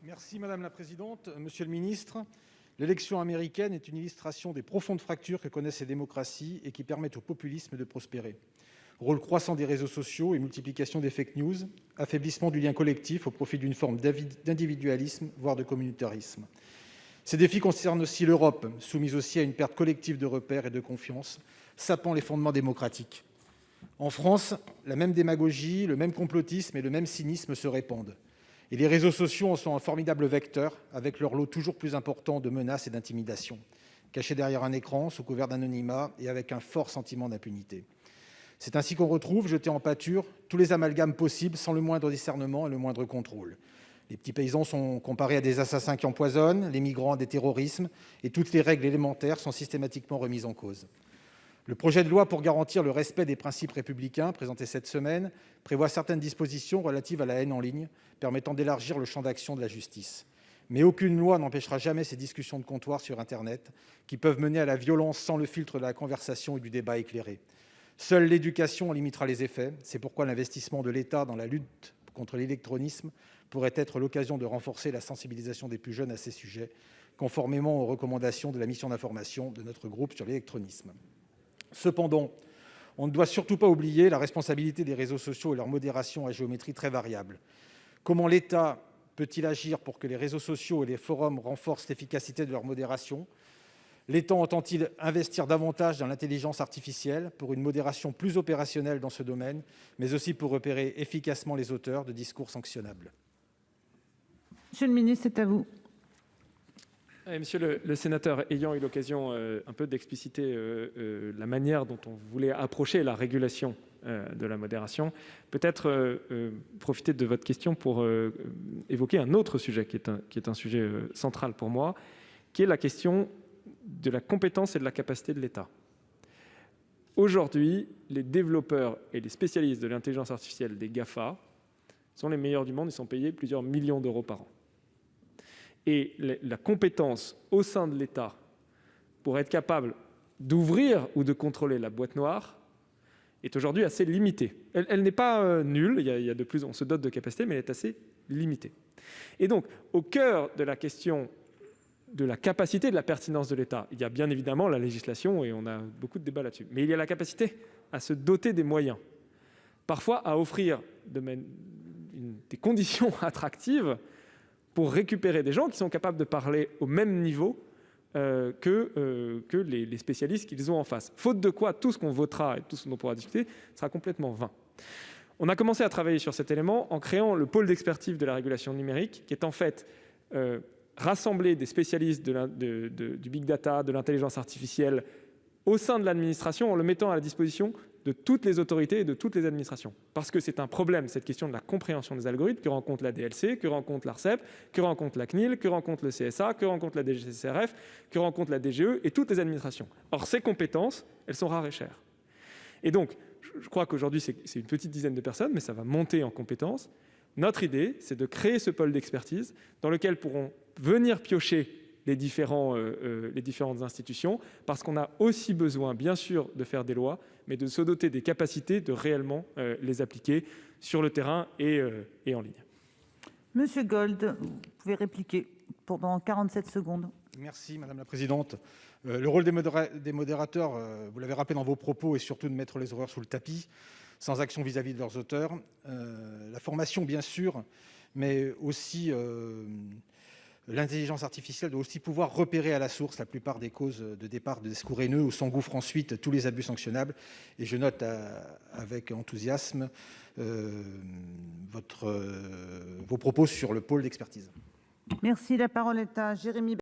Merci Madame la Présidente. Monsieur le Ministre, l'élection américaine est une illustration des profondes fractures que connaissent ces démocraties et qui permettent au populisme de prospérer. Rôle croissant des réseaux sociaux et multiplication des fake news, affaiblissement du lien collectif au profit d'une forme d'individualisme, voire de communautarisme. Ces défis concernent aussi l'Europe, soumise aussi à une perte collective de repères et de confiance, sapant les fondements démocratiques. En France, la même démagogie, le même complotisme et le même cynisme se répandent. Et les réseaux sociaux en sont un formidable vecteur, avec leur lot toujours plus important de menaces et d'intimidations, cachés derrière un écran, sous couvert d'anonymat et avec un fort sentiment d'impunité. C'est ainsi qu'on retrouve, jetés en pâture, tous les amalgames possibles sans le moindre discernement et le moindre contrôle. Les petits paysans sont comparés à des assassins qui empoisonnent, les migrants à des terrorismes, et toutes les règles élémentaires sont systématiquement remises en cause. Le projet de loi pour garantir le respect des principes républicains, présenté cette semaine, prévoit certaines dispositions relatives à la haine en ligne, permettant d'élargir le champ d'action de la justice. Mais aucune loi n'empêchera jamais ces discussions de comptoir sur Internet, qui peuvent mener à la violence sans le filtre de la conversation et du débat éclairé. Seule l'éducation en limitera les effets. C'est pourquoi l'investissement de l'État dans la lutte contre l'électronisme pourrait être l'occasion de renforcer la sensibilisation des plus jeunes à ces sujets, conformément aux recommandations de la mission d'information de notre groupe sur l'électronisme. Cependant, on ne doit surtout pas oublier la responsabilité des réseaux sociaux et leur modération à géométrie très variable. Comment l'État peut-il agir pour que les réseaux sociaux et les forums renforcent l'efficacité de leur modération ? L'État entend-il investir davantage dans l'intelligence artificielle pour une modération plus opérationnelle dans ce domaine, mais aussi pour repérer efficacement les auteurs de discours sanctionnables ? Monsieur le ministre, c'est à vous. Monsieur le sénateur, ayant eu l'occasion un peu d'expliciter la manière dont on voulait approcher la régulation de la modération, peut-être profiter de votre question pour évoquer un autre sujet qui est un sujet central pour moi, qui est la question de la compétence et de la capacité de l'État. Aujourd'hui, les développeurs et les spécialistes de l'intelligence artificielle des GAFA sont les meilleurs du monde, ils sont payés plusieurs millions d'euros par an. Et la compétence au sein de l'État pour être capable d'ouvrir ou de contrôler la boîte noire est aujourd'hui assez limitée. Elle n'est pas nulle, on se dote de capacités, mais elle est assez limitée. Et donc, au cœur de la question de la capacité et de la pertinence de l'État, il y a bien évidemment la législation, et on a beaucoup de débats là-dessus, mais il y a la capacité à se doter des moyens, parfois à offrir des conditions attractives pour récupérer des gens qui sont capables de parler au même niveau que les spécialistes qu'ils ont en face. Faute de quoi, tout ce qu'on votera et tout ce dont on pourra discuter sera complètement vain. On a commencé à travailler sur cet élément en créant le pôle d'expertise de la régulation numérique, qui est en fait rassembler des spécialistes du big data, de l'intelligence artificielle au sein de l'administration, en le mettant à la disposition de toutes les autorités et de toutes les administrations. Parce que c'est un problème, cette question de la compréhension des algorithmes, que rencontre la DLC, que rencontre l'ARCEP, que rencontre la CNIL, que rencontre le CSA, que rencontre la DGCCRF, que rencontre la DGE et toutes les administrations. Or, ces compétences, elles sont rares et chères. Et donc, je crois qu'aujourd'hui, c'est une petite dizaine de personnes, mais ça va monter en compétences. Notre idée, c'est de créer ce pôle d'expertise dans lequel pourront venir piocher les différentes institutions, parce qu'on a aussi besoin, bien sûr, de faire des lois, mais de se doter des capacités de réellement les appliquer sur le terrain et en ligne. Monsieur Gold, vous pouvez répliquer pendant 47 secondes. Merci Madame la Présidente. Le rôle des modérateurs, vous l'avez rappelé dans vos propos, est surtout de mettre les horreurs sous le tapis, sans action vis-à-vis de leurs auteurs. La formation, bien sûr, mais aussi l'intelligence artificielle doit aussi pouvoir repérer à la source la plupart des causes de départ de discours haineux, où s'engouffrent ensuite tous les abus sanctionnables. Et je note avec enthousiasme vos propos sur le pôle d'expertise. Merci. La parole est à Jérémy